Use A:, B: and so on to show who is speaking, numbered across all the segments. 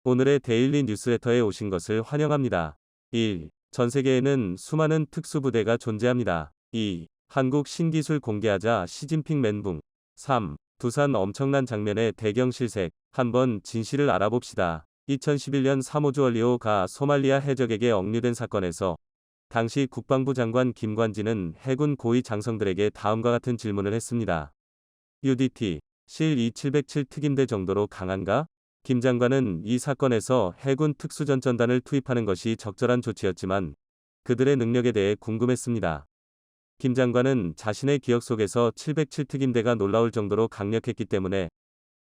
A: 오늘의 데일리 뉴스레터에 오신 것을 환영합니다. 1. 전 세계에는 수많은 특수부대가 존재합니다. 2. 한국 신기술 공개하자 시진핑 멘붕. 3. 두산 엄청난 장면의 대경 실색. 한번 진실을 알아봅시다. 2011년 3호주 얼리오가 소말리아 해적에게 억류된 사건에서 당시 국방부 장관 김관진은 해군 고위 장성들에게 다음과 같은 질문을 했습니다. UDT, 실 E707 특임대 정도로 강한가? 김 장관은 이 사건에서 해군 특수전전단을 투입하는 것이 적절한 조치였지만 그들의 능력에 대해 궁금했습니다. 김 장관은 자신의 기억 속에서 707 특임대가 놀라울 정도로 강력했기 때문에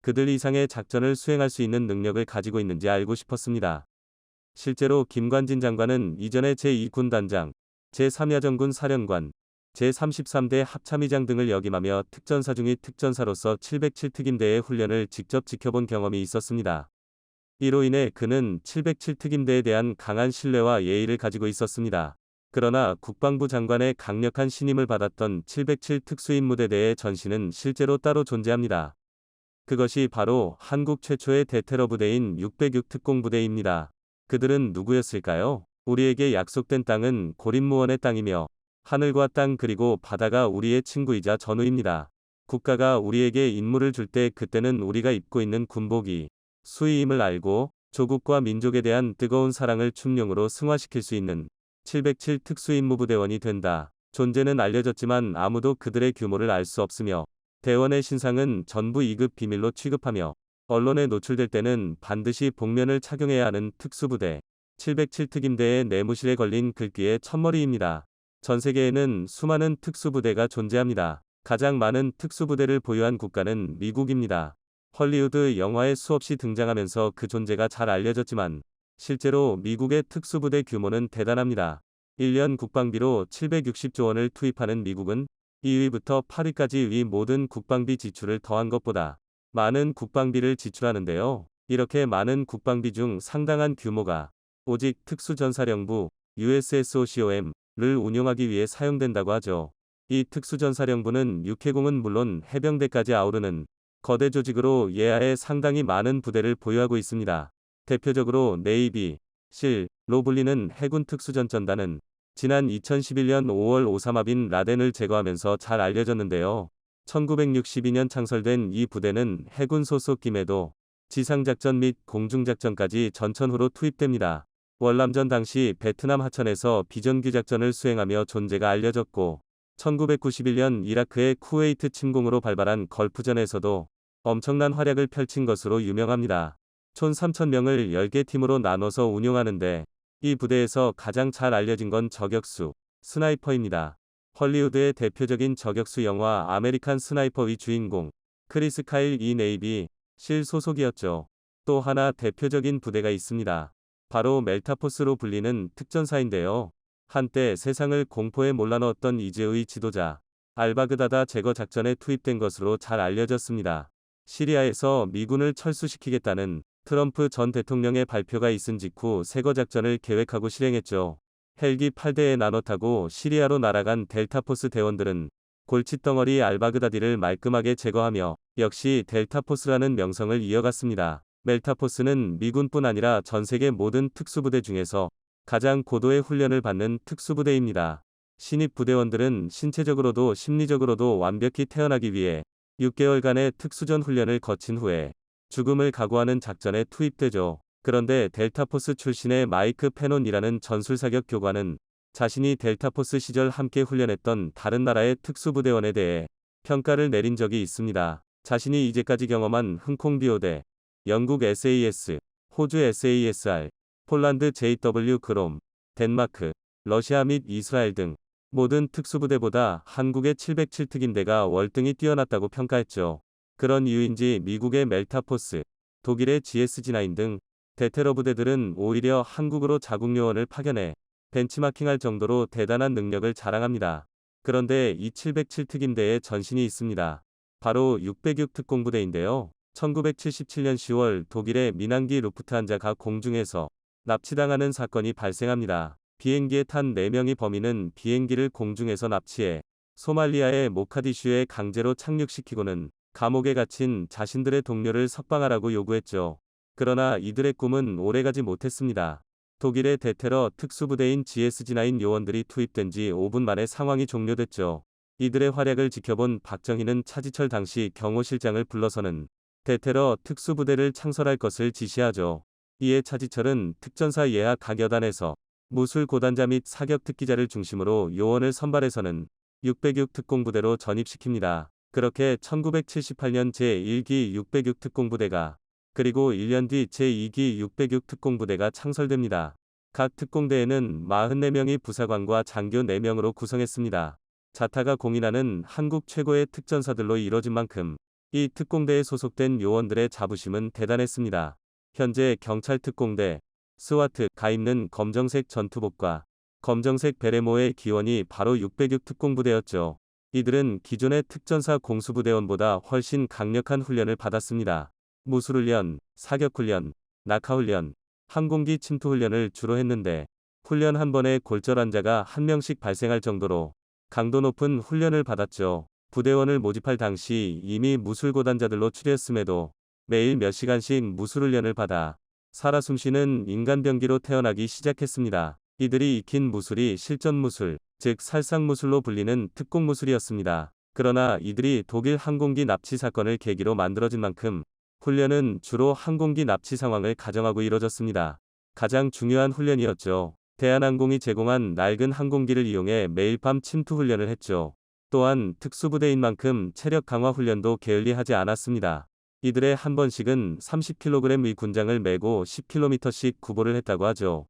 A: 그들 이상의 작전을 수행할 수 있는 능력을 가지고 있는지 알고 싶었습니다. 실제로 김관진 장관은 이전에 제2군단장, 제3야전군 사령관, 제33대 합참의장 등을 역임하며 특전사 중의 특전사로서 707 특임대의 훈련을 직접 지켜본 경험이 있었습니다. 이로 인해 그는 707 특임대에 대한 강한 신뢰와 예의를 가지고 있었습니다. 그러나 국방부 장관의 강력한 신임을 받았던 707 특수임무대대의 전신은 실제로 따로 존재합니다. 그것이 바로 한국 최초의 대테러 부대인 606 특공부대입니다. 그들은 누구였을까요? 우리에게 약속된 땅은 고립무원의 땅이며 하늘과 땅 그리고 바다가 우리의 친구이자 전우입니다. 국가가 우리에게 임무를 줄 때 그때는 우리가 입고 있는 군복이 수의임을 알고 조국과 민족에 대한 뜨거운 사랑을 춘령으로 승화시킬 수 있는 707 특수임무부대원이 된다. 존재는 알려졌지만 아무도 그들의 규모를 알 수 없으며 대원의 신상은 전부 2급 비밀로 취급하며 언론에 노출될 때는 반드시 복면을 착용해야 하는 특수부대 707 특임대의 내무실에 걸린 글귀의 첫머리입니다. 전 세계에는 수많은 특수부대가 존재합니다. 가장 많은 특수부대를 보유한 국가는 미국입니다. 헐리우드 영화에 수없이 등장하면서 그 존재가 잘 알려졌지만 실제로 미국의 특수부대 규모는 대단합니다. 1년 국방비로 760조 원을 투입하는 미국은 2위부터 8위까지 위 모든 국방비 지출을 더한 것보다 많은 국방비를 지출하는데요. 이렇게 많은 국방비 중 상당한 규모가 오직 특수전사령부 USSOCOM을 운용하기 위해 사용된다고 하죠. 이 특수전사령부는 육해공은 물론 해병대까지 아우르는 거대 조직으로 예하에 상당히 많은 부대를 보유하고 있습니다. 대표적으로 네이비, 실로 불리는 해군 특수전전단은 지난 2011년 5월 오사마 빈 라덴을 제거하면서 잘 알려졌는데요. 1962년 창설된 이 부대는 해군 소속임에도 지상작전 및 공중작전까지 전천후로 투입됩니다. 월남전 당시 베트남 하천에서 비정규 작전을 수행하며 존재가 알려졌고 1991년 이라크의 쿠웨이트 침공으로 발발한 걸프전에서도 엄청난 활약을 펼친 것으로 유명합니다. 총 3,000명을 10개 팀으로 나눠서 운용하는데 이 부대에서 가장 잘 알려진 건 저격수, 스나이퍼입니다. 헐리우드의 대표적인 저격수 영화 아메리칸 스나이퍼의 주인공 크리스 카일 이 네이비 실 소속이었죠. 또 하나 대표적인 부대가 있습니다. 바로 멜타포스로 불리는 특전사인데요. 한때 세상을 공포에 몰아넣었던 이즈의 지도자 알바그다다 제거 작전에 투입된 것으로 잘 알려졌습니다. 시리아에서 미군을 철수시키겠다는 트럼프 전 대통령의 발표가 있은 직후 세거 작전을 계획하고 실행했죠. 헬기 8대에 나눠 타고 시리아로 날아간 델타포스 대원들은 골칫덩어리 알바그다디를 말끔하게 제거하며 역시 델타포스라는 명성을 이어갔습니다. 멜타포스는 미군뿐 아니라 전 세계 모든 특수부대 중에서 가장 고도의 훈련을 받는 특수부대입니다. 신입 부대원들은 신체적으로도 심리적으로도 완벽히 태어나기 위해 6개월간의 특수전 훈련을 거친 후에 죽음을 각오하는 작전에 투입되죠. 그런데 델타포스 출신의 마이크 페논이라는 전술사격 교관은 자신이 델타포스 시절 함께 훈련했던 다른 나라의 특수부대원에 대해 평가를 내린 적이 있습니다. 자신이 이제까지 경험한 흥콩비오대, 영국 SAS, 호주 SASR, 폴란드 JW 그롬, 덴마크, 러시아 및 이스라엘 등 모든 특수부대보다 한국의 707 특임대가 월등히 뛰어났다고 평가했죠. 그런 이유인지 미국의 멜타포스, 독일의 GSG9 등 대테러 부대들은 오히려 한국으로 자국 요원을 파견해 벤치마킹할 정도로 대단한 능력을 자랑합니다. 그런데 이 707 특임대에 전신이 있습니다. 바로 606 특공부대인데요. 1977년 10월 독일의 미난기 루프트한자가 공중에서 납치당하는 사건이 발생합니다. 비행기에 탄 4명의 범인은 비행기를 공중에서 납치해 소말리아의 모카디슈에 강제로 착륙시키고는 감옥에 갇힌 자신들의 동료를 석방하라고 요구했죠. 그러나 이들의 꿈은 오래가지 못했습니다. 독일의 대테러 특수부대인 GSG9 요원들이 투입된 지 5분 만에 상황이 종료됐죠. 이들의 활약을 지켜본 박정희는 차지철 당시 경호실장을 불러서는 대테러 특수부대를 창설할 것을 지시하죠. 이에 차지철은 특전사 예하 각여단에서 무술 고단자 및 사격 특기자를 중심으로 요원을 선발해서는 606 특공부대로 전입시킵니다. 그렇게 1978년 제1기 606 특공부대가 그리고 1년 뒤 제2기 606 특공부대가 창설됩니다. 각 특공대에는 44명의 부사관과 장교 4명으로 구성했습니다. 자타가 공인하는 한국 최고의 특전사들로 이뤄진 만큼 이 특공대에 소속된 요원들의 자부심은 대단했습니다. 현재 경찰 특공대, 스와트가 입는 검정색 전투복과 검정색 베레모의 기원이 바로 606 특공부대였죠. 이들은 기존의 특전사 공수부대원보다 훨씬 강력한 훈련을 받았습니다. 무술훈련, 사격훈련, 낙하훈련, 항공기 침투훈련을 주로 했는데 훈련 한 번에 골절 환자가 한 명씩 발생할 정도로 강도 높은 훈련을 받았죠. 부대원을 모집할 당시 이미 무술고단자들로 추렸음에도 매일 몇 시간씩 무술훈련을 받아 살아 숨쉬는 인간병기로 태어나기 시작했습니다. 이들이 익힌 무술이 실전무술, 즉 살상무술로 불리는 특공무술이었습니다. 그러나 이들이 독일 항공기 납치 사건을 계기로 만들어진 만큼 훈련은 주로 항공기 납치 상황을 가정하고 이뤄졌습니다. 가장 중요한 훈련이었죠. 대한항공이 제공한 낡은 항공기를 이용해 매일 밤 침투 훈련을 했죠. 또한 특수부대인 만큼 체력 강화 훈련도 게을리하지 않았습니다. 이들의 한 번씩은 30kg의 군장을 메고 10km씩 구보를 했다고 하죠.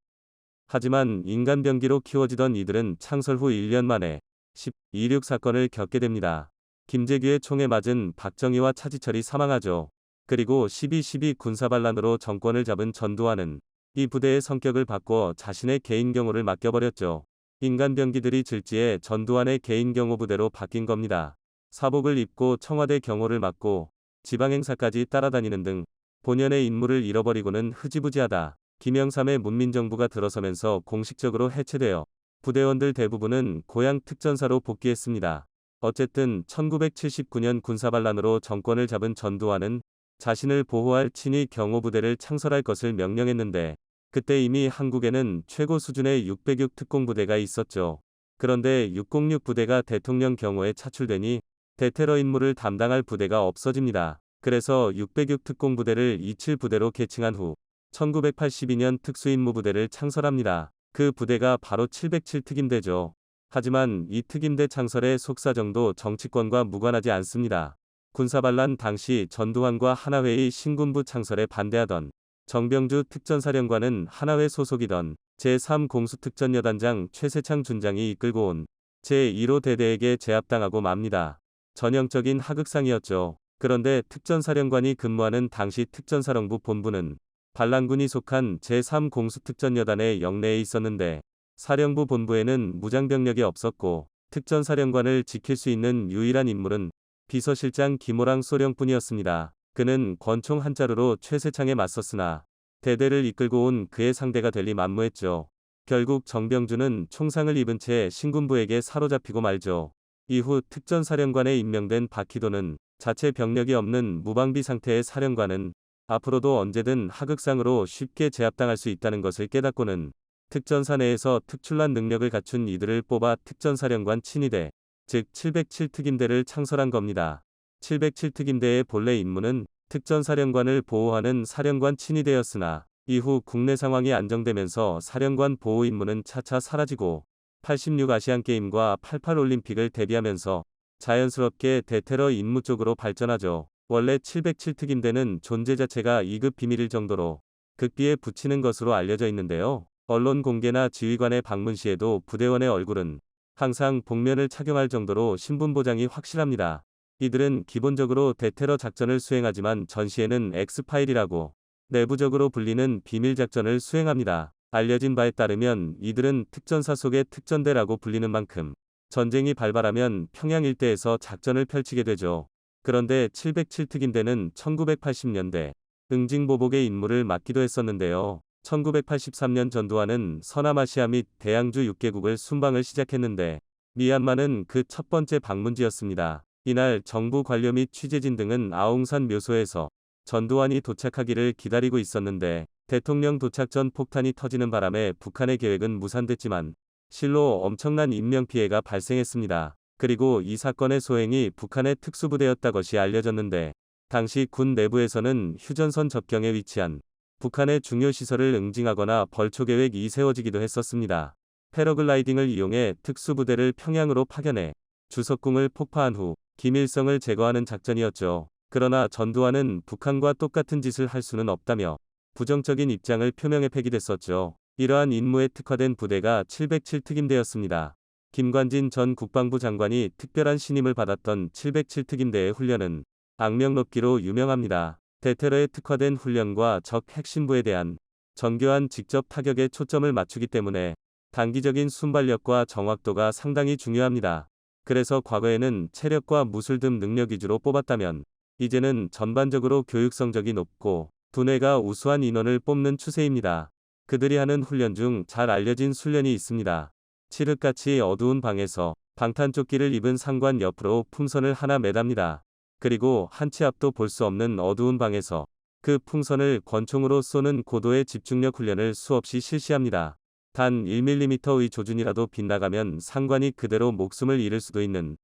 A: 하지만 인간병기로 키워지던 이들은 창설 후 1년 만에 12.16 사건을 겪게 됩니다. 김재규의 총에 맞은 박정희와 차지철이 사망하죠. 그리고 12.12 군사반란으로 정권을 잡은 전두환은 이 부대의 성격을 바꿔 자신의 개인 경호를 맡겨버렸죠. 인간병기들이 질지에 전두환의 개인 경호 부대로 바뀐 겁니다. 사복을 입고 청와대 경호를 맡고 지방행사까지 따라다니는 등 본연의 임무를 잃어버리고는 흐지부지하다. 김영삼의 문민정부가 들어서면서 공식적으로 해체되어 부대원들 대부분은 고향 특전사로 복귀했습니다. 어쨌든 1979년 군사반란으로 정권을 잡은 전두환은 자신을 보호할 친위 경호부대를 창설할 것을 명령했는데 그때 이미 한국에는 최고 수준의 606 특공부대가 있었죠. 그런데 606 부대가 대통령 경호에 차출되니 대테러 임무를 담당할 부대가 없어집니다. 그래서 606 특공부대를 27 부대로 개칭한 후 1982년 특수임무부대를 창설합니다. 그 부대가 바로 707 특임대죠. 하지만 이 특임대 창설의 속사정도 정치권과 무관하지 않습니다. 군사반란 당시 전두환과 하나회의 신군부 창설에 반대하던 정병주 특전사령관은 하나회 소속이던 제3공수특전여단장 최세창 준장이 이끌고 온 제1호 대대에게 제압당하고 맙니다. 전형적인 하극상이었죠. 그런데 특전사령관이 근무하는 당시 특전사령부 본부는 반란군이 속한 제3공수특전여단의 영내에 있었는데 사령부 본부에는 무장병력이 없었고 특전사령관을 지킬 수 있는 유일한 인물은 비서실장 김호랑 소령뿐이었습니다. 그는 권총 한 자루로 최세창에 맞섰으나 대대를 이끌고 온 그의 상대가 될 리 만무했죠. 결국 정병주는 총상을 입은 채 신군부에게 사로잡히고 말죠. 이후 특전사령관에 임명된 박희도는 자체 병력이 없는 무방비 상태의 사령관은 앞으로도 언제든 하극상으로 쉽게 제압당할 수 있다는 것을 깨닫고는 특전사 내에서 특출난 능력을 갖춘 이들을 뽑아 특전사령관 친위대, 즉 707 특임대를 창설한 겁니다. 707 특임대의 본래 임무는 특전사령관을 보호하는 사령관 친위대였으나 이후 국내 상황이 안정되면서 사령관 보호 임무는 차차 사라지고 86 아시안게임과 88 올림픽을 대비하면서 자연스럽게 대테러 임무 쪽으로 발전하죠. 원래 707 특임대는 존재 자체가 2급 비밀일 정도로 극비에 붙이는 것으로 알려져 있는데요. 언론 공개나 지휘관의 방문 시에도 부대원의 얼굴은 항상 복면을 착용할 정도로 신분 보장이 확실합니다. 이들은 기본적으로 대테러 작전을 수행하지만 전시에는 엑스파일이라고 내부적으로 불리는 비밀 작전을 수행합니다. 알려진 바에 따르면 이들은 특전사 속의 특전대라고 불리는 만큼 전쟁이 발발하면 평양 일대에서 작전을 펼치게 되죠. 그런데 707 특임대는 1980년대 응징보복의 임무를 맡기도 했었는데요. 1983년 전두환은 서남아시아 및 대양주 6개국을 순방을 시작했는데 미얀마는 그 첫 번째 방문지였습니다. 이날 정부 관료 및 취재진 등은 아웅산 묘소에서 전두환이 도착하기를 기다리고 있었는데 대통령 도착 전 폭탄이 터지는 바람에 북한의 계획은 무산됐지만 실로 엄청난 인명피해가 발생했습니다. 그리고 이 사건의 소행이 북한의 특수부대였다 것이 알려졌는데 당시 군 내부에서는 휴전선 접경에 위치한 북한의 중요 시설을 응징하거나 벌초 계획이 세워지기도 했었습니다. 패러글라이딩을 이용해 특수부대를 평양으로 파견해 주석궁을 폭파한 후 김일성을 제거하는 작전이었죠. 그러나 전두환은 북한과 똑같은 짓을 할 수는 없다며 부정적인 입장을 표명해 폐기됐었죠. 이러한 임무에 특화된 부대가 707 특임대였습니다. 김관진 전 국방부 장관이 특별한 신임을 받았던 707 특임대의 훈련은 악명 높기로 유명합니다. 대테러에 특화된 훈련과 적 핵심부에 대한 정교한 직접 타격에 초점을 맞추기 때문에 단기적인 순발력과 정확도가 상당히 중요합니다. 그래서 과거에는 체력과 무술 등 능력 위주로 뽑았다면 이제는 전반적으로 교육 성적이 높고 두뇌가 우수한 인원을 뽑는 추세입니다. 그들이 하는 훈련 중 잘 알려진 훈련이 있습니다. 칠흑같이 어두운 방에서 방탄조끼를 입은 상관 옆으로 풍선을 하나 매답니다. 그리고 한 치 앞도 볼 수 없는 어두운 방에서 그 풍선을 권총으로 쏘는 고도의 집중력 훈련을 수없이 실시합니다. 단 1mm의 조준이라도 빗나가면 상관이 그대로 목숨을 잃을 수도 있는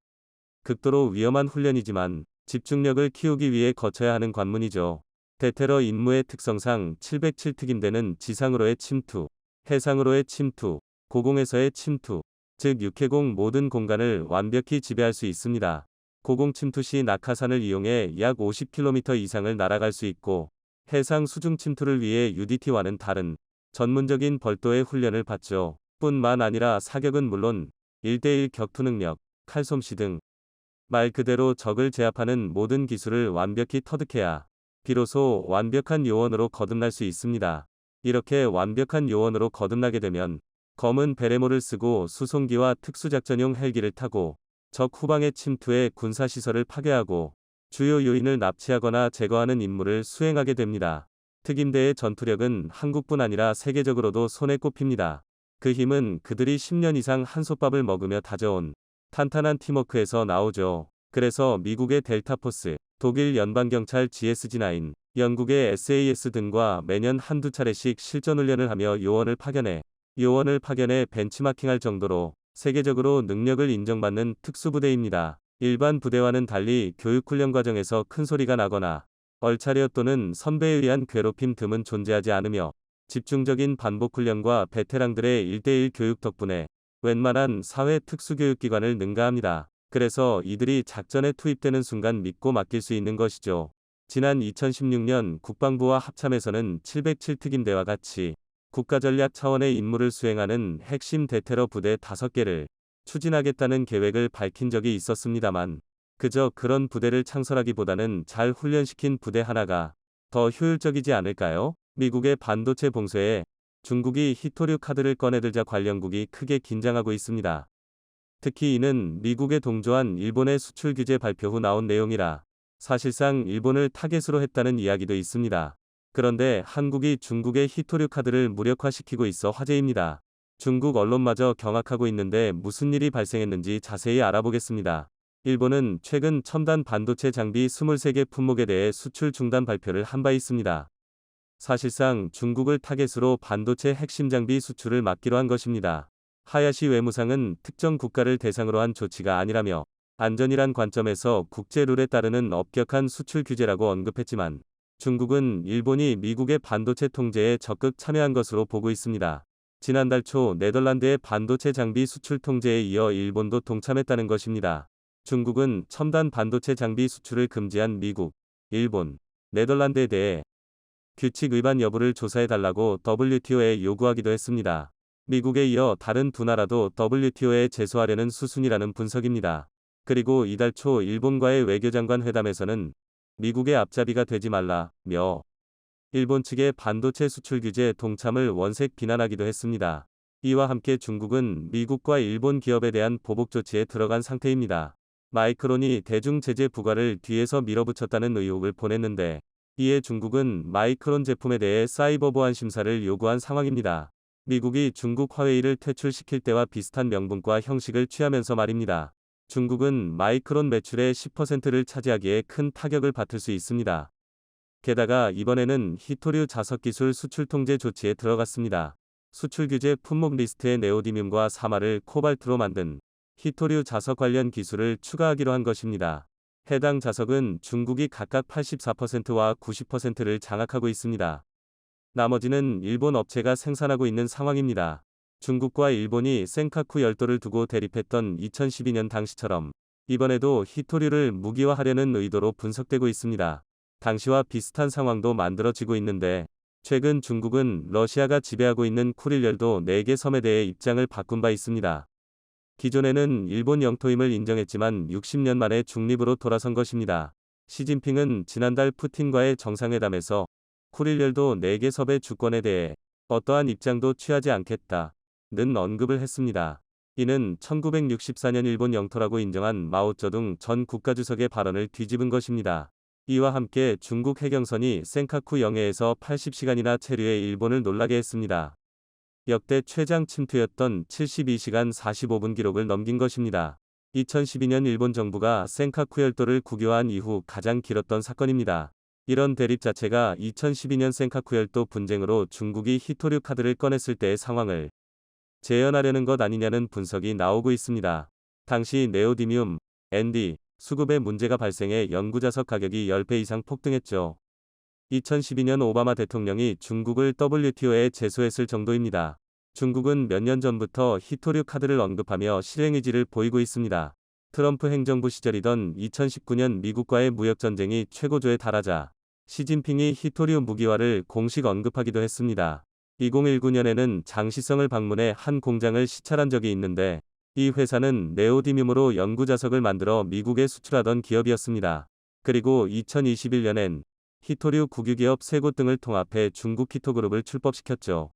A: 극도로 위험한 훈련이지만 집중력을 키우기 위해 거쳐야 하는 관문이죠. 대테러 임무의 특성상 707 특임대는 지상으로의 침투, 해상으로의 침투, 고공에서의 침투, 즉 육해공 모든 공간을 완벽히 지배할 수 있습니다. 고공 침투 시 낙하산을 이용해 약 50km 이상을 날아갈 수 있고 해상 수중 침투를 위해 UDT와는 다른 전문적인 별도의 훈련을 받죠. 뿐만 아니라 사격은 물론 1대1 격투 능력, 칼솜씨 등 말 그대로 적을 제압하는 모든 기술을 완벽히 터득해야 비로소 완벽한 요원으로 거듭날 수 있습니다. 이렇게 완벽한 요원으로 거듭나게 되면 검은 베레모를 쓰고 수송기와 특수작전용 헬기를 타고 적 후방의 침투해 군사시설을 파괴하고 주요 요인을 납치하거나 제거하는 임무를 수행하게 됩니다. 특임대의 전투력은 한국뿐 아니라 세계적으로도 손에 꼽힙니다. 그 힘은 그들이 10년 이상 한솥밥을 먹으며 다져온 탄탄한 팀워크에서 나오죠. 그래서 미국의 델타포스, 독일 연방경찰 GSG9, 영국의 SAS 등과 매년 한두 차례씩 실전훈련을 하며 요원을 파견해 벤치마킹할 정도로 세계적으로 능력을 인정받는 특수부대입니다. 일반 부대와는 달리 교육훈련 과정에서 큰 소리가 나거나 얼차려 또는 선배에 의한 괴롭힘 등은 존재하지 않으며 집중적인 반복훈련과 베테랑들의 1대1 교육 덕분에 웬만한 사회 특수교육기관을 능가합니다. 그래서 이들이 작전에 투입되는 순간 믿고 맡길 수 있는 것이죠. 지난 2016년 국방부와 합참에서는 707 특임대와 같이 국가전략 차원의 임무를 수행하는 핵심 대테러 부대 5개를 추진하겠다는 계획을 밝힌 적이 있었습니다만 그저 그런 부대를 창설하기보다는 잘 훈련시킨 부대 하나가 더 효율적이지 않을까요? 미국의 반도체 봉쇄에 중국이 히토류 카드를 꺼내들자 관련국이 크게 긴장하고 있습니다. 특히 이는 미국에 동조한 일본의 수출 규제 발표 후 나온 내용이라 사실상 일본을 타겟으로 했다는 이야기도 있습니다. 그런데 한국이 중국의 히토류 카드를 무력화시키고 있어 화제입니다. 중국 언론마저 경악하고 있는데 무슨 일이 발생했는지 자세히 알아보겠습니다. 일본은 최근 첨단 반도체 장비 23개 품목에 대해 수출 중단 발표를 한 바 있습니다. 사실상 중국을 타겟으로 반도체 핵심 장비 수출을 막기로 한 것입니다. 하야시 외무상은 특정 국가를 대상으로 한 조치가 아니라며 안전이란 관점에서 국제 룰에 따르는 엄격한 수출 규제라고 언급했지만 중국은 일본이 미국의 반도체 통제에 적극 참여한 것으로 보고 있습니다. 지난달 초 네덜란드의 반도체 장비 수출 통제에 이어 일본도 동참했다는 것입니다. 중국은 첨단 반도체 장비 수출을 금지한 미국, 일본, 네덜란드에 대해 규칙 위반 여부를 조사해달라고 WTO에 요구하기도 했습니다. 미국에 이어 다른 두 나라도 WTO에 제소하려는 수순이라는 분석입니다. 그리고 이달 초 일본과의 외교장관 회담에서는 미국의 앞잡이가 되지 말라며 일본 측의 반도체 수출 규제 동참을 원색 비난하기도 했습니다. 이와 함께 중국은 미국과 일본 기업에 대한 보복 조치에 들어간 상태입니다. 마이크론이 대중 제재 부과를 뒤에서 밀어붙였다는 의혹을 보냈는데 이에 중국은 마이크론 제품에 대해 사이버 보안 심사를 요구한 상황입니다. 미국이 중국 화웨이를 퇴출시킬 때와 비슷한 명분과 형식을 취하면서 말입니다. 중국은 마이크론 매출의 10%를 차지하기에 큰 타격을 받을 수 있습니다. 게다가 이번에는 히토류 자석 기술 수출 통제 조치에 들어갔습니다. 수출 규제 품목 리스트에 네오디뮴과 사마를 코발트로 만든 히토류 자석 관련 기술을 추가하기로 한 것입니다. 해당 자석은 중국이 각각 84%와 90%를 장악하고 있습니다. 나머지는 일본 업체가 생산하고 있는 상황입니다. 중국과 일본이 센카쿠 열도를 두고 대립했던 2012년 당시처럼 이번에도 히토류를 무기화하려는 의도로 분석되고 있습니다. 당시와 비슷한 상황도 만들어지고 있는데 최근 중국은 러시아가 지배하고 있는 쿠릴 열도 4개 섬에 대해 입장을 바꾼 바 있습니다. 기존에는 일본 영토임을 인정했지만 60년 만에 중립으로 돌아선 것입니다. 시진핑은 지난달 푸틴과의 정상회담에서 쿠릴 열도 4개 섬의 주권에 대해 어떠한 입장도 취하지 않겠다는 언급을 했습니다. 이는 1964년 일본 영토라고 인정한 마오쩌둥 전 국가주석의 발언을 뒤집은 것입니다. 이와 함께 중국 해경선이 센카쿠 영해에서 80시간이나 체류해 일본을 놀라게 했습니다. 역대 최장 침투였던 72시간 45분 기록을 넘긴 것입니다. 2012년 일본 정부가 센카쿠 열도를 국유화한 이후 가장 길었던 사건입니다. 이런 대립 자체가 2012년 센카쿠 열도 분쟁으로 중국이 히토류 카드를 꺼냈을 때의 상황을 재현하려는 것 아니냐는 분석이 나오고 있습니다. 당시 네오디뮴, ND, 수급에 문제가 발생해 연구자석 가격이 10배 이상 폭등했죠. 2012년 오바마 대통령이 중국을 WTO에 제소했을 정도입니다. 중국은 몇 년 전부터 히토류 카드를 언급하며 실행 의지를 보이고 있습니다. 트럼프 행정부 시절이던 2019년 미국과의 무역전쟁이 최고조에 달하자 시진핑이 히토류 무기화를 공식 언급하기도 했습니다. 2019년에는 장시성을 방문해 한 공장을 시찰한 적이 있는데 이 회사는 네오디뮴으로 연구자석을 만들어 미국에 수출하던 기업이었습니다. 그리고 2021년엔 히토류 국유기업 3곳 등을 통합해 중국 히토그룹을 출범시켰죠.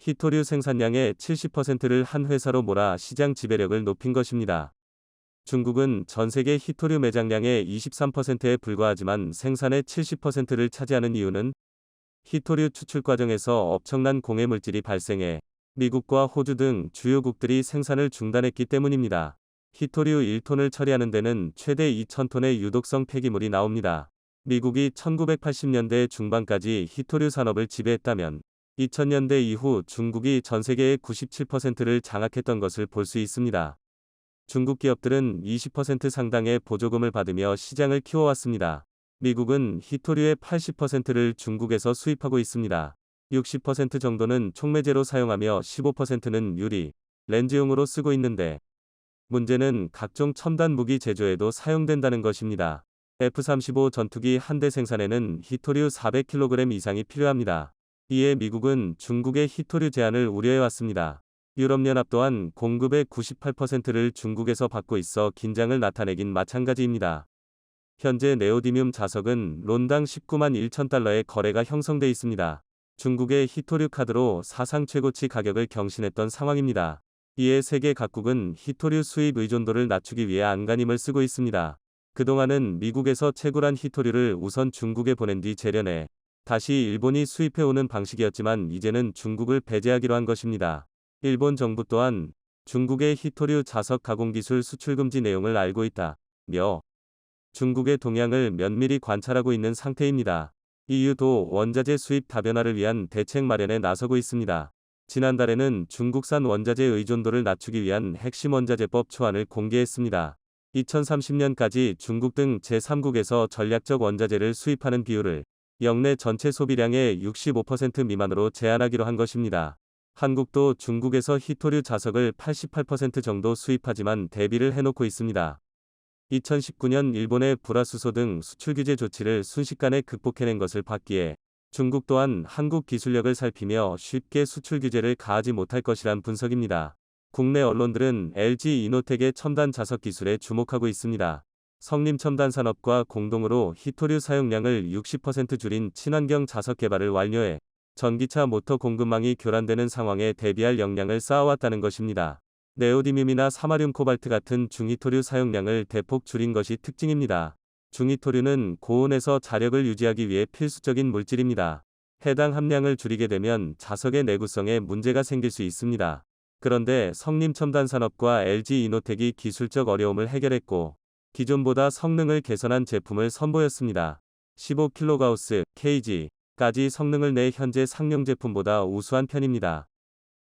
A: 히토류 생산량의 70%를 한 회사로 몰아 시장 지배력을 높인 것입니다. 중국은 전 세계 히토류 매장량의 23%에 불과하지만 생산의 70%를 차지하는 이유는 히토류 추출 과정에서 엄청난 공해 물질이 발생해 미국과 호주 등 주요국들이 생산을 중단했기 때문입니다. 히토류 1톤을 처리하는 데는 최대 2,000톤의 유독성 폐기물이 나옵니다. 미국이 1980년대 중반까지 히토류 산업을 지배했다면 2000년대 이후 중국이 전 세계의 97%를 장악했던 것을 볼 수 있습니다. 중국 기업들은 20% 상당의 보조금을 받으며 시장을 키워왔습니다. 미국은 히토류의 80%를 중국에서 수입하고 있습니다. 60% 정도는 촉매제로 사용하며 15%는 유리, 렌즈용으로 쓰고 있는데 문제는 각종 첨단 무기 제조에도 사용된다는 것입니다. F-35 전투기 한 대 생산에는 히토류 400kg 이상이 필요합니다. 이에 미국은 중국의 히토류 제한을 우려해왔습니다. 유럽연합 또한 공급의 98%를 중국에서 받고 있어 긴장을 나타내긴 마찬가지입니다. 현재 네오디뮴 자석은 론당 19만 1천 달러의 거래가 형성돼 있습니다. 중국의 히토류 카드로 사상 최고치 가격을 경신했던 상황입니다. 이에 세계 각국은 히토류 수입 의존도를 낮추기 위해 안간힘을 쓰고 있습니다. 그동안은 미국에서 채굴한 히토류를 우선 중국에 보낸 뒤 재련해 다시 일본이 수입해오는 방식이었지만 이제는 중국을 배제하기로 한 것입니다. 일본 정부 또한 중국의 히토류 자석 가공기술 수출 금지 내용을 알고 있다며 중국의 동향을 면밀히 관찰하고 있는 상태입니다. EU도 원자재 수입 다변화를 위한 대책 마련에 나서고 있습니다. 지난달에는 중국산 원자재 의존도를 낮추기 위한 핵심 원자재법 초안을 공개했습니다. 2030년까지 중국 등 제3국에서 전략적 원자재를 수입하는 비율을 역내 전체 소비량의 65% 미만으로 제한하기로 한 것입니다. 한국도 중국에서 히토류 자석을 88% 정도 수입하지만 대비를 해놓고 있습니다. 2019년 일본의 불화수소 등 수출 규제 조치를 순식간에 극복해낸 것을 봤기에 중국 또한 한국 기술력을 살피며 쉽게 수출 규제를 가하지 못할 것이란 분석입니다. 국내 언론들은 LG 이노텍의 첨단 자석 기술에 주목하고 있습니다. 성림첨단산업과 공동으로 히토류 사용량을 60% 줄인 친환경 자석 개발을 완료해 전기차 모터 공급망이 교란되는 상황에 대비할 역량을 쌓아왔다는 것입니다. 네오디뮴이나 사마륨 코발트 같은 중히토류 사용량을 대폭 줄인 것이 특징입니다. 중히토류는 고온에서 자력을 유지하기 위해 필수적인 물질입니다. 해당 함량을 줄이게 되면 자석의 내구성에 문제가 생길 수 있습니다. 그런데 성림첨단산업과 LG 이노텍이 기술적 어려움을 해결했고 기존보다 성능을 개선한 제품을 선보였습니다. 15kgauss, kg까지 성능을 내 현재 상용 제품보다 우수한 편입니다.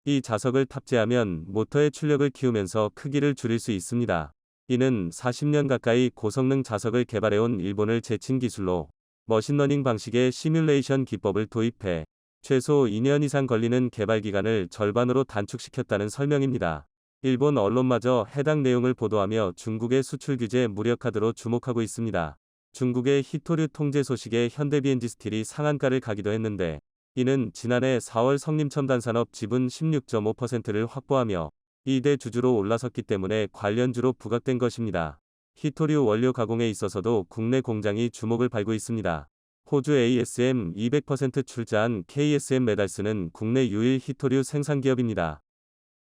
A: 이 자석을 탑재하면 모터의 출력을 키우면서 크기를 줄일 수 있습니다. 이는 40년 가까이 고성능 자석을 개발해온 일본을 제친 기술로 머신러닝 방식의 시뮬레이션 기법을 도입해 최소 2년 이상 걸리는 개발 기간을 절반으로 단축시켰다는 설명입니다. 일본 언론마저 해당 내용을 보도하며 중국의 수출 규제 무력화로 주목하고 있습니다. 중국의 히토류 통제 소식에 현대비엔지스틸이 상한가를 가기도 했는데 이는 지난해 4월 성림첨단산업 지분 16.5%를 확보하며 2대 주주로 올라섰기 때문에 관련주로 부각된 것입니다. 히토류 원료 가공에 있어서도 국내 공장이 주목을 받고 있습니다. 호주 ASM 200% 출자한 KSM 메달스는 국내 유일 히토류 생산 기업입니다.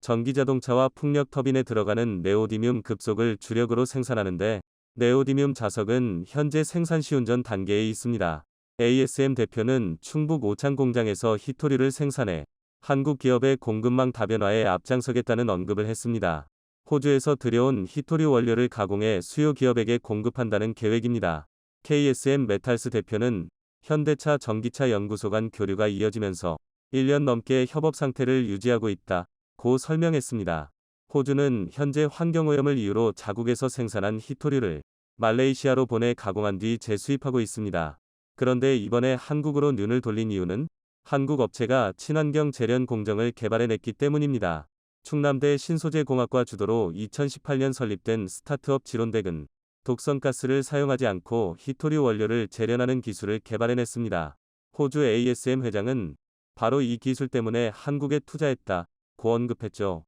A: 전기자동차와 풍력 터빈에 들어가는 네오디뮴 급속을 주력으로 생산하는데 네오디뮴 자석은 현재 생산 시운전 단계에 있습니다. ASM 대표는 충북 오창 공장에서 히토류를 생산해 한국 기업의 공급망 다변화에 앞장서겠다는 언급을 했습니다. 호주에서 들여온 히토류 원료를 가공해 수요 기업에게 공급한다는 계획입니다. KSM 메탈스 대표는 현대차 전기차 연구소 간 교류가 이어지면서 1년 넘게 협업 상태를 유지하고 있다고 설명했습니다. 호주는 현재 환경오염을 이유로 자국에서 생산한 히토류를 말레이시아로 보내 가공한 뒤 재수입하고 있습니다. 그런데 이번에 한국으로 눈을 돌린 이유는 한국 업체가 친환경 재련 공정을 개발해냈기 때문입니다. 충남대 신소재공학과 주도로 2018년 설립된 스타트업 지론덱은 독성가스를 사용하지 않고 히토류 원료를 재련하는 기술을 개발해냈습니다. 호주 ASM 회장은 바로 이 기술 때문에 한국에 투자했다고 언급했죠.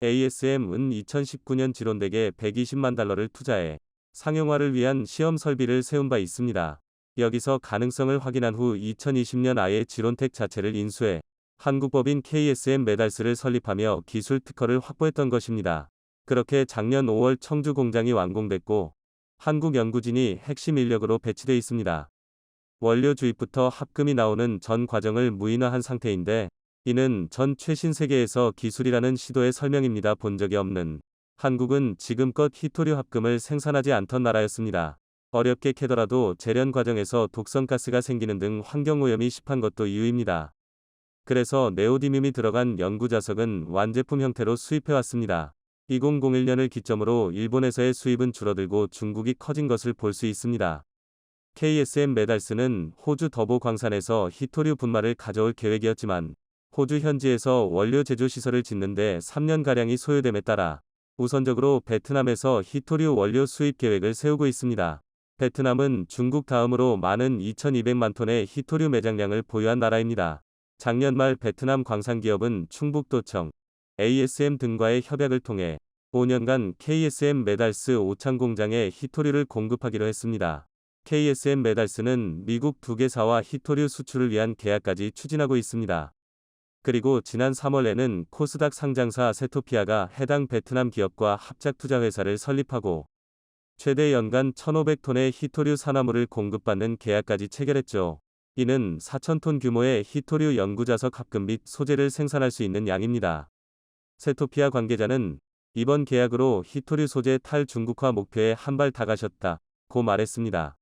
A: ASM은 2019년 지론덱에 120만 달러를 투자해 상용화를 위한 시험 설비를 세운 바 있습니다. 여기서 가능성을 확인한 후 2020년 아예 지론텍 자체를 인수해 한국법인 KSM 메달스를 설립하며 기술 특허를 확보했던 것입니다. 그렇게 작년 5월 청주 공장이 완공됐고 한국 연구진이 핵심 인력으로 배치돼 있습니다. 원료 주입부터 합금이 나오는 전 과정을 무인화한 상태인데 이는 전 최신 세계에서 기술이라는 시도의 설명입니다. 본 적이 없는 한국은 지금껏 히토류 합금을 생산하지 않던 나라였습니다. 어렵게 캐더라도 재련 과정에서 독성가스가 생기는 등 환경오염이 심한 것도 이유입니다. 그래서 네오디뮴이 들어간 연구자석은 완제품 형태로 수입해왔습니다. 2001년을 기점으로 일본에서의 수입은 줄어들고 중국이 커진 것을 볼 수 있습니다. KSM 메달스는 호주 더보 광산에서 히토류 분말을 가져올 계획이었지만 호주 현지에서 원료 제조 시설을 짓는데 3년가량이 소요됨에 따라 우선적으로 베트남에서 히토류 원료 수입 계획을 세우고 있습니다. 베트남은 중국 다음으로 많은 2200만 톤의 히토류 매장량을 보유한 나라입니다. 작년 말 베트남 광산기업은 충북도청, ASM 등과의 협약을 통해 5년간 KSM 메달스 오창 공장에 히토류를 공급하기로 했습니다. KSM 메달스는 미국 두 개사와 히토류 수출을 위한 계약까지 추진하고 있습니다. 그리고 지난 3월에는 코스닥 상장사 세토피아가 해당 베트남 기업과 합작 투자회사를 설립하고 최대 연간 1500톤의 히토류 산화물을 공급받는 계약까지 체결했죠. 이는 4000톤 규모의 히토류 연구자석 합금 및 소재를 생산할 수 있는 양입니다. 세토피아 관계자는 이번 계약으로 히토류 소재 탈중국화 목표에 한 발 다가셨다고 말했습니다.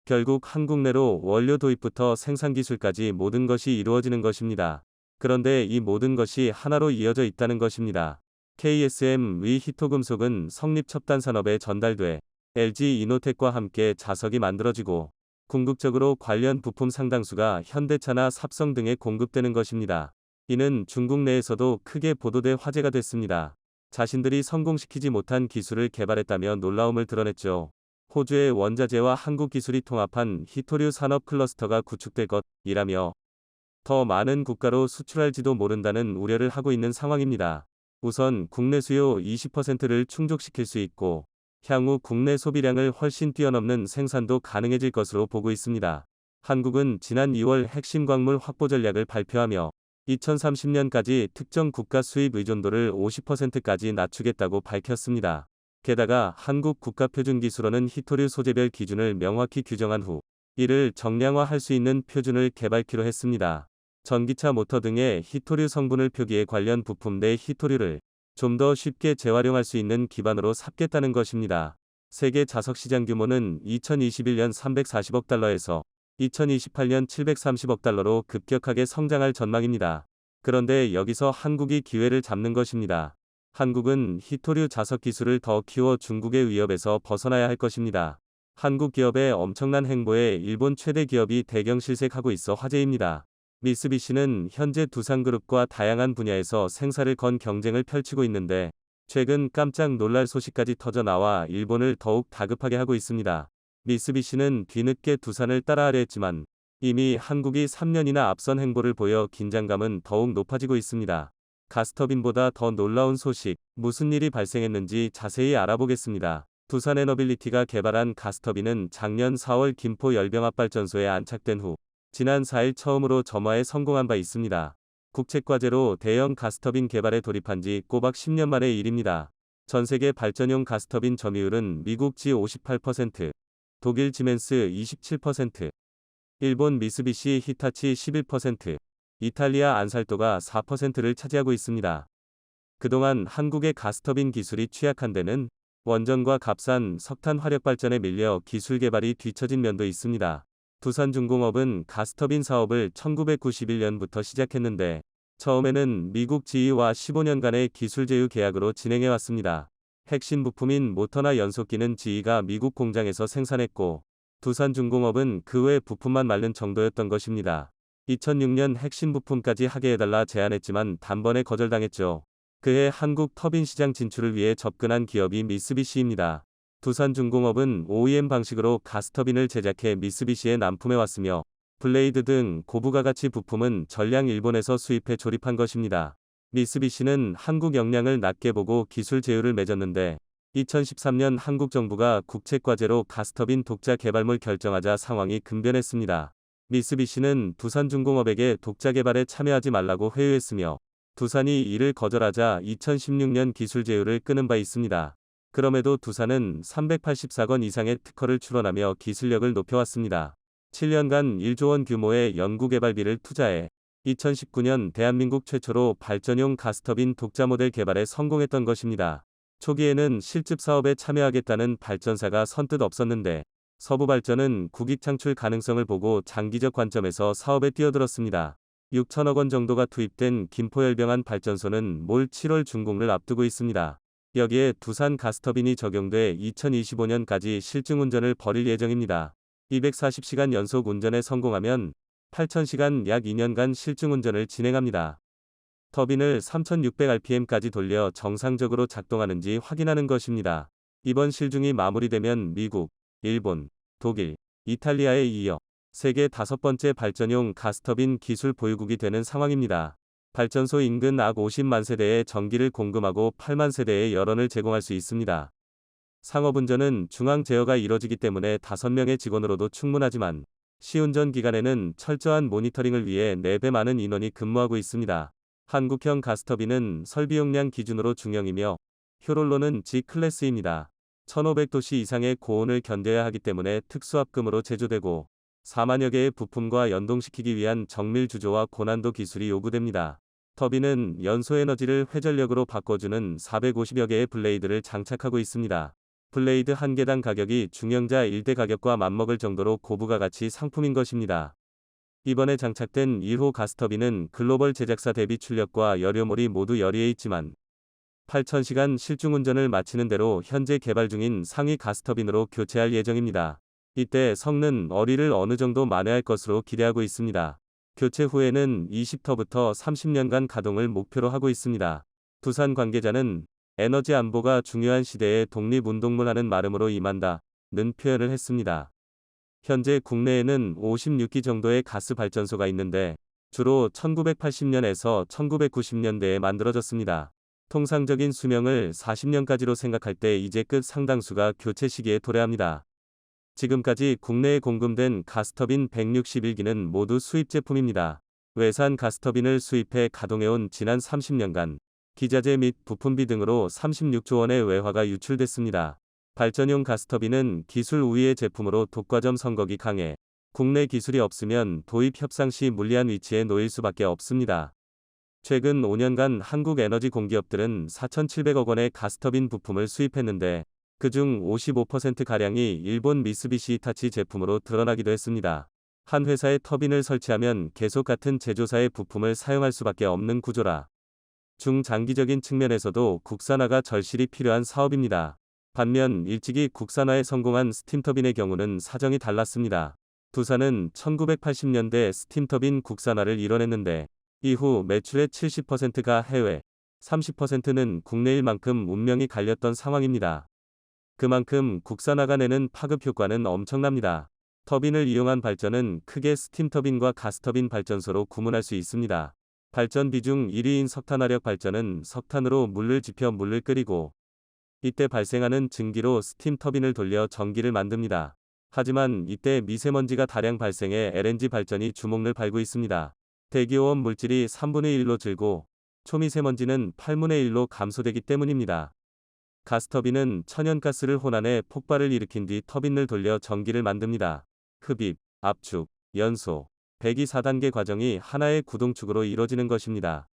A: 결국 한국 내로 원료 도입부터 생산 기술까지 모든 것이 이루어지는 것입니다. 그런데 이 모든 것이 하나로 이어져 있다는 것입니다. KSM 위 히토금속은 성립 첨단 산업에 전달돼 LG 이노텍과 함께 자석이 만들어지고 궁극적으로 관련 부품 상당수가 현대차나 삽성 등에 공급되는 것입니다. 이는 중국 내에서도 크게 보도돼 화제가 됐습니다. 자신들이 성공시키지 못한 기술을 개발했다며 놀라움을 드러냈죠. 호주의 원자재와 한국 기술이 통합한 히토류 산업 클러스터가 구축될 것이라며 더 많은 국가로 수출할지도 모른다는 우려를 하고 있는 상황입니다. 우선 국내 수요 20%를 충족시킬 수 있고 향후 국내 소비량을 훨씬 뛰어넘는 생산도 가능해질 것으로 보고 있습니다. 한국은 지난 2월 핵심 광물 확보 전략을 발표하며 2030년까지 특정 국가 수입 의존도를 50%까지 낮추겠다고 밝혔습니다. 게다가 한국 국가표준기술원은 히토류 소재별 기준을 명확히 규정한 후 이를 정량화할 수 있는 표준을 개발키로 했습니다. 전기차 모터 등의 히토류 성분을 표기해 관련 부품 내 히토류를 좀 더 쉽게 재활용할 수 있는 기반으로 삼겠다는 것입니다. 세계 자석 시장 규모는 2021년 340억 달러에서 2028년 730억 달러로 급격하게 성장할 전망입니다. 그런데 여기서 한국이 기회를 잡는 것입니다. 한국은 히토류 자석 기술을 더 키워 중국의 위협에서 벗어나야 할 것입니다. 한국 기업의 엄청난 행보에 일본 최대 기업이 대경 실색하고 있어 화제입니다. 미쓰비시는 현재 두산그룹과 다양한 분야에서 생사를 건 경쟁을 펼치고 있는데 최근 깜짝 놀랄 소식까지 터져 나와 일본을 더욱 다급하게 하고 있습니다. 미쓰비시는 뒤늦게 두산을 따라하려 했지만 이미 한국이 3년이나 앞선 행보를 보여 긴장감은 더욱 높아지고 있습니다. 가스터빈보다 더 놀라운 소식, 무슨 일이 발생했는지 자세히 알아보겠습니다. 두산에너빌리티가 개발한 가스터빈은 작년 4월 김포 열병합발전소에 안착된 후 지난 4일 처음으로 점화에 성공한 바 있습니다. 국책과제로 대형 가스터빈 개발에 돌입한 지 꼬박 10년 만의 일입니다. 전세계 발전용 가스터빈 점유율은 미국 지 58%, 독일 지멘스 27%, 일본 미쓰비시 히타치 11%, 이탈리아 안살도가 4%를 차지하고 있습니다. 그동안 한국의 가스터빈 기술이 취약한 데는 원전과 값싼 석탄 화력 발전에 밀려 기술 개발이 뒤처진 면도 있습니다. 두산중공업은 가스터빈 사업을 1991년부터 시작했는데 처음에는 미국 GE와 15년간의 기술 제휴 계약으로 진행해 왔습니다. 핵심 부품인 모터나 연소기는 GE가 미국 공장에서 생산했고 두산중공업은 그 외 부품만 말른 정도였던 것입니다. 2006년 핵심 부품까지 하게 해달라 제안했지만 단번에 거절당했죠. 그해 한국 터빈 시장 진출을 위해 접근한 기업이 미쓰비시입니다. 두산중공업은 OEM 방식으로 가스터빈을 제작해 미쓰비시에 납품해 왔으며 블레이드 등 고부가 가치 부품은 전량 일본에서 수입해 조립한 것입니다. 미쓰비시는 한국 역량을 낮게 보고 기술 제휴를 맺었는데 2013년 한국 정부가 국책과제로 가스터빈 독자 개발물 결정하자 상황이 급변했습니다. 미쓰비시는 두산중공업에게 독자 개발에 참여하지 말라고 회유했으며 두산이 이를 거절하자 2016년 기술 제휴를 끊은 바 있습니다. 그럼에도 두산은 384건 이상의 특허를 출원하며 기술력을 높여왔습니다. 7년간 1조 원 규모의 연구개발비를 투자해 2019년 대한민국 최초로 발전용 가스터빈 독자 모델 개발에 성공했던 것입니다. 초기에는 실습 사업에 참여하겠다는 발전사가 선뜻 없었는데 서부발전은 국익 창출 가능성을 보고 장기적 관점에서 사업에 뛰어들었습니다. 6천억 원 정도가 투입된 김포열병안 발전소는 올 7월 준공을 앞두고 있습니다. 여기에 두산 가스터빈이 적용돼 2025년까지 실증운전을 벌일 예정입니다. 240시간 연속 운전에 성공하면 8,000시간 약 2년간 실증운전을 진행합니다. 터빈을 3600rpm까지 돌려 정상적으로 작동하는지 확인하는 것입니다. 이번 실중이 마무리되면 미국, 일본, 독일, 이탈리아에 이어 세계 5번째 발전용 가스터빈 기술 보유국이 되는 상황입니다. 발전소 인근 약 50만 세대의 전기를 공급하고 8만 세대의 열원을 제공할 수 있습니다. 상업운전은 중앙 제어가 이뤄지기 때문에 5명의 직원으로도 충분하지만 시운전 기간에는 철저한 모니터링을 위해 4배 많은 인원이 근무하고 있습니다. 한국형 가스터빈은 설비 용량 기준으로 중형이며 효롤로는 G 클래스입니다. 1500도씨 이상의 고온을 견뎌야 하기 때문에 특수합금으로 제조되고 4만여 개의 부품과 연동시키기 위한 정밀 주조와 고난도 기술이 요구됩니다. 터빈은 연소 에너지를 회전력으로 바꿔주는 450여 개의 블레이드를 장착하고 있습니다. 블레이드 한 개당 가격이 중형자 1대 가격과 맞먹을 정도로 고부가 가치 상품인 것입니다. 이번에 장착된 1호 가스터빈은 글로벌 제작사 대비 출력과 연료몰이 모두 열의에 있지만 8,000시간 실중운전을 마치는 대로 현재 개발 중인 상위 가스터빈으로 교체할 예정입니다. 이때 성능 어리를 어느 정도 만회할 것으로 기대하고 있습니다. 교체 후에는 20터부터 30년간 가동을 목표로 하고 있습니다. 두산 관계자는 에너지 안보가 중요한 시대에 독립운동문하는 마름으로 임한다는 표현을 했습니다. 현재 국내에는 56기 정도의 가스 발전소가 있는데 주로 1980년에서 1990년대에 만들어졌습니다. 통상적인 수명을 40년까지로 생각할 때 이제 끝 상당수가 교체 시기에 도래합니다. 지금까지 국내에 공급된 가스터빈 161기는 모두 수입 제품입니다. 외산 가스터빈을 수입해 가동해온 지난 30년간 기자재 및 부품비 등으로 36조 원의 외화가 유출됐습니다. 발전용 가스터빈은 기술 우위의 제품으로 독과점 선거기 강해 국내 기술이 없으면 도입 협상 시 불리한 위치에 놓일 수밖에 없습니다. 최근 5년간 한국 에너지 공기업들은 4,700억 원의 가스터빈 부품을 수입했는데 그중 55%가량이 일본 미쓰비시 히타치 제품으로 드러나기도 했습니다. 한 회사에 터빈을 설치하면 계속 같은 제조사의 부품을 사용할 수밖에 없는 구조라 중장기적인 측면에서도 국산화가 절실히 필요한 사업입니다. 반면 일찍이 국산화에 성공한 스팀터빈의 경우는 사정이 달랐습니다. 두산은 1980년대 스팀터빈 국산화를 이뤄냈는데 이후 매출의 70%가 해외, 30%는 국내일 만큼 운명이 갈렸던 상황입니다. 그만큼 국산화가 내는 파급 효과는 엄청납니다. 터빈을 이용한 발전은 크게 스팀터빈과 가스터빈 발전소로 구분할 수 있습니다. 발전 비중 1위인 석탄화력 발전은 석탄으로 물을 지펴 물을 끓이고 이때 발생하는 증기로 스팀터빈을 돌려 전기를 만듭니다. 하지만 이때 미세먼지가 다량 발생해 LNG 발전이 주목을 밟고 있습니다. 대기오염 물질이 3분의 1로 줄고 초미세먼지는 8분의 1로 감소되기 때문입니다. 가스터빈은 천연가스를 혼합해 폭발을 일으킨 뒤 터빈을 돌려 전기를 만듭니다. 흡입, 압축, 연소, 배기 4단계 과정이 하나의 구동축으로 이뤄지는 것입니다.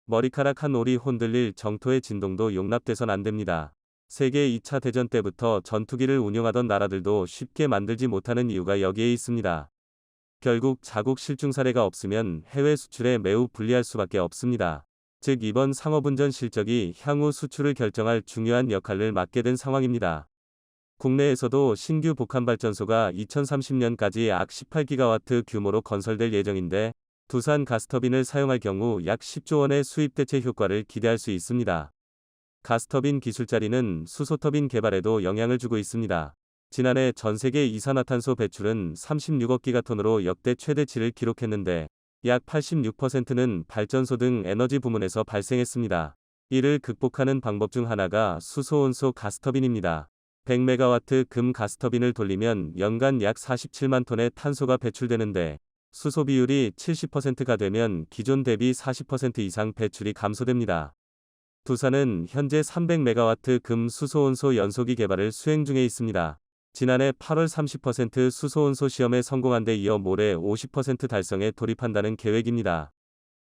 A: 머리카락 한 올이 흔들릴 정도의 진동도 용납돼선 안 됩니다. 세계 2차 대전 때부터 전투기를 운용하던 나라들도 쉽게 만들지 못하는 이유가 여기에 있습니다. 결국 자국 실중 사례가 없으면 해외 수출에 매우 불리할 수밖에 없습니다. 즉 이번 상업운전 실적이 향후 수출을 결정할 중요한 역할을 맡게 된 상황입니다. 국내에서도 신규 복합발전소가 2030년까지 약 18기가와트 규모로 건설될 예정인데 두산 가스터빈을 사용할 경우 약 10조 원의 수입 대체 효과를 기대할 수 있습니다. 가스터빈 기술 자리는 수소터빈 개발에도 영향을 주고 있습니다. 지난해 전 세계 이산화탄소 배출은 36억 기가톤으로 역대 최대치를 기록했는데 약 86%는 발전소 등 에너지 부문에서 발생했습니다. 이를 극복하는 방법 중 하나가 수소온소 가스터빈입니다. 100메가와트 금 가스터빈을 돌리면 연간 약 47만 톤의 탄소가 배출되는데 수소 비율이 70%가 되면 기존 대비 40% 이상 배출이 감소됩니다. 두산은 현재 300메가와트 금 수소온소 연소기 개발을 수행 중에 있습니다. 지난해 8월 30% 수소온소 시험에 성공한 데 이어 올해 50% 달성에 돌입한다는 계획입니다.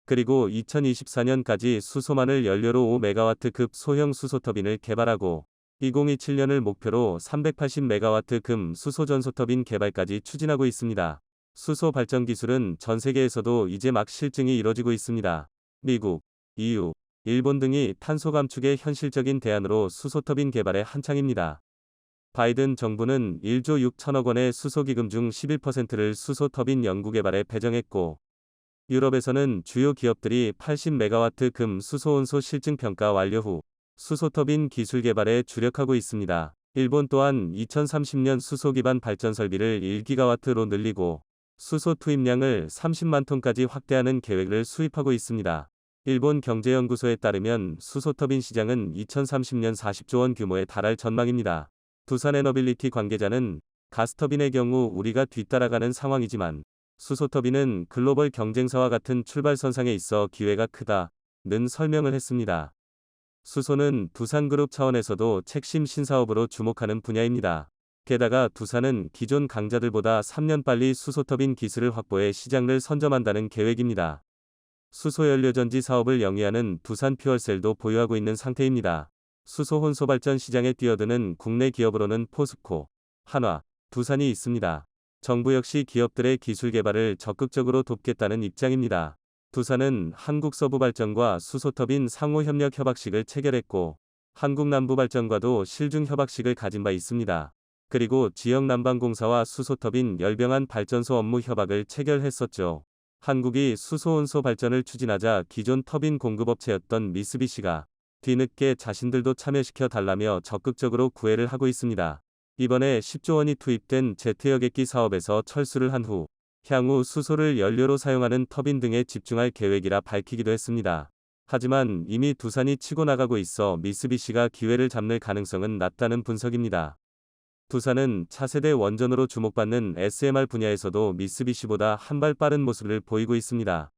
A: 그리고 2024년까지 수소만을 연료로 5메가와트급 소형 수소터빈을 개발하고 2027년을 목표로 380메가와트 금 수소전소터빈 개발까지 추진하고 있습니다. 수소 발전 기술은 전 세계에서도 이제 막 실증이 이뤄지고 있습니다. 미국, EU, 일본 등이 탄소 감축의 현실적인 대안으로 수소터빈 개발에 한창입니다. 바이든 정부는 1조 6천억 원의 수소기금 중 11%를 수소터빈 연구개발에 배정했고 유럽에서는 주요 기업들이 80메가와트 금 수소온소 실증평가 완료 후 수소터빈 기술 개발에 주력하고 있습니다. 일본 또한 2030년 수소 기반 발전 설비를 1기가와트로 늘리고 수소 투입량을 30만 톤까지 확대하는 계획을 수립하고 있습니다. 일본 경제연구소에 따르면 수소터빈 시장은 2030년 40조 원 규모에 달할 전망입니다. 두산에너빌리티 관계자는 가스터빈의 경우 우리가 뒤따라가는 상황이지만 수소터빈은 글로벌 경쟁사와 같은 출발선상에 있어 기회가 크다는 설명을 했습니다. 수소는 두산그룹 차원에서도 핵심 신사업으로 주목하는 분야입니다. 게다가 두산은 기존 강자들보다 3년 빨리 수소터빈 기술을 확보해 시장을 선점한다는 계획입니다. 수소연료전지 사업을 영위하는 두산퓨얼셀도 보유하고 있는 상태입니다. 수소 혼소 발전 시장에 뛰어드는 국내 기업으로는 포스코, 한화, 두산이 있습니다. 정부 역시 기업들의 기술 개발을 적극적으로 돕겠다는 입장입니다. 두산은 한국서부발전과 수소터빈 상호협력 협약식을 체결했고 한국남부발전과도 실중 협약식을 가진 바 있습니다. 그리고 지역난방공사와 수소터빈 열병안 발전소 업무 협약을 체결했었죠. 한국이 수소온소 발전을 추진하자 기존 터빈 공급업체였던 미쓰비시가 뒤늦게 자신들도 참여시켜 달라며 적극적으로 구애를 하고 있습니다. 이번에 10조 원이 투입된 제트여객기 사업에서 철수를 한 후 향후 수소를 연료로 사용하는 터빈 등에 집중할 계획이라 밝히기도 했습니다. 하지만 이미 두산이 치고 나가고 있어 미쓰비시가 기회를 잡을 가능성은 낮다는 분석입니다. 두산은 차세대 원전으로 주목받는 SMR 분야에서도 미쓰비시보다 한 발 빠른 모습을 보이고 있습니다.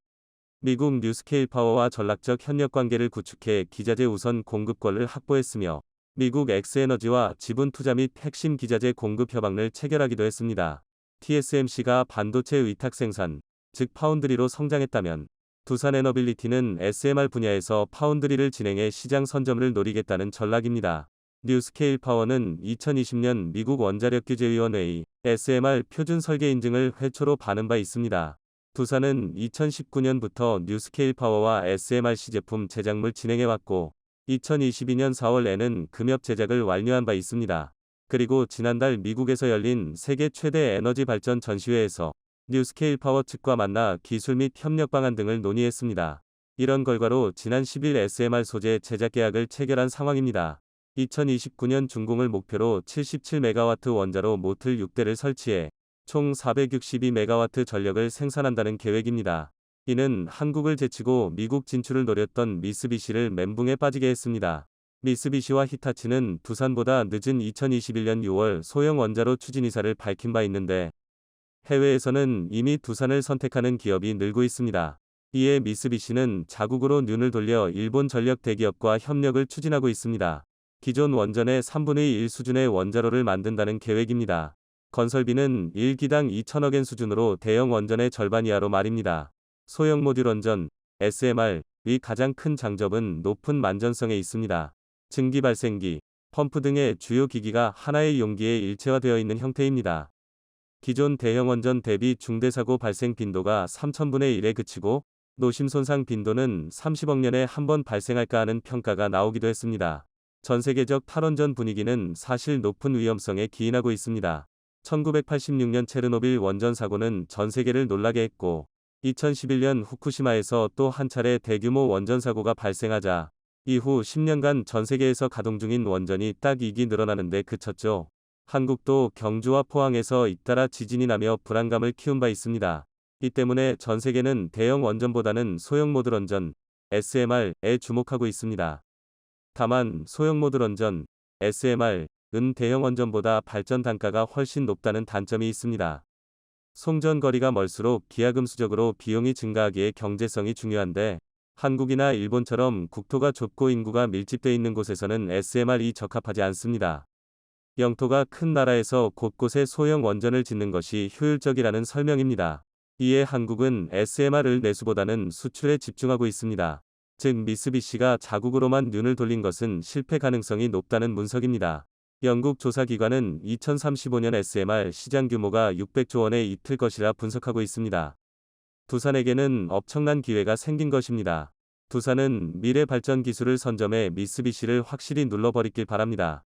A: 미국 뉴스케일 파워와 전략적 협력 관계를 구축해 기자재 우선 공급권을 확보했으며 미국 엑스에너지와 지분 투자 및 핵심 기자재 공급 협약을 체결하기도 했습니다. TSMC가 반도체 위탁 생산, 즉 파운드리로 성장했다면 두산에너빌리티는 SMR 분야에서 파운드리를 진행해 시장 선점을 노리겠다는 전략입니다. 뉴스케일 파워는 2020년 미국 원자력규제위원회의 SMR 표준 설계 인증을 회초로 받은 바 있습니다. 두산은 2019년부터 뉴스케일 파워와 SMRC 제품 제작물 진행해왔고 2022년 4월에는 금협 제작을 완료한 바 있습니다. 그리고 지난달 미국에서 열린 세계 최대 에너지 발전 전시회에서 뉴스케일 파워 측과 만나 기술 및 협력 방안 등을 논의했습니다. 이런 결과로 지난 10일 SMR 소재 제작 계약을 체결한 상황입니다. 2029년 준공을 목표로 77메가와트 원자로 모틀 6대를 설치해 총 462메가와트 전력을 생산한다는 계획입니다. 이는 한국을 제치고 미국 진출을 노렸던 미쓰비시를 멘붕에 빠지게 했습니다. 미쓰비시와 히타치는 두산보다 늦은 2021년 6월 소형 원자로 추진 의사를 밝힌 바 있는데 해외에서는 이미 두산을 선택하는 기업이 늘고 있습니다. 이에 미쓰비시는 자국으로 눈을 돌려 일본 전력 대기업과 협력을 추진하고 있습니다. 기존 원전의 3분의 1 수준의 원자로를 만든다는 계획입니다. 건설비는 1기당 2천억엔 수준으로 대형 원전의 절반 이하로 말입니다. 소형 모듈 원전, SMR의 가장 큰 장점은 높은 만전성에 있습니다. 증기 발생기, 펌프 등의 주요 기기가 하나의 용기에 일체화되어 있는 형태입니다. 기존 대형 원전 대비 중대사고 발생 빈도가 3000분의 1에 그치고 노심 손상 빈도는 30억 년에 한 번 발생할까 하는 평가가 나오기도 했습니다. 전 세계적 탈원전 분위기는 사실 높은 위험성에 기인하고 있습니다. 1986년 체르노빌 원전 사고는 전 세계를 놀라게 했고 2011년 후쿠시마에서 또 한 차례 대규모 원전 사고가 발생하자 이후 10년간 전 세계에서 가동 중인 원전이 딱 2기 늘어나는데 그쳤죠. 한국도 경주와 포항에서 잇따라 지진이 나며 불안감을 키운 바 있습니다. 이 때문에 전 세계는 대형 원전보다는 소형 모듈 원전, SMR에 주목하고 있습니다. 다만 소형 모듈 원전, SMR은 대형 원전보다 발전 단가가 훨씬 높다는 단점이 있습니다. 송전 거리가 멀수록 기하금수적으로 비용이 증가하기에 경제성이 중요한데 한국이나 일본처럼 국토가 좁고 인구가 밀집돼 있는 곳에서는 SMR이 적합하지 않습니다. 영토가 큰 나라에서 곳곳에 소형 원전을 짓는 것이 효율적이라는 설명입니다. 이에 한국은 SMR을 내수보다는 수출에 집중하고 있습니다. 즉 미쓰비시가 자국으로만 눈을 돌린 것은 실패 가능성이 높다는 분석입니다. 영국 조사기관은 2035년 SMR 시장 규모가 600조 원에 이틀 것이라 분석하고 있습니다. 두산에게는 엄청난 기회가 생긴 것입니다. 두산은 미래 발전 기술을 선점해 미쓰비시를 확실히 눌러버리길 바랍니다.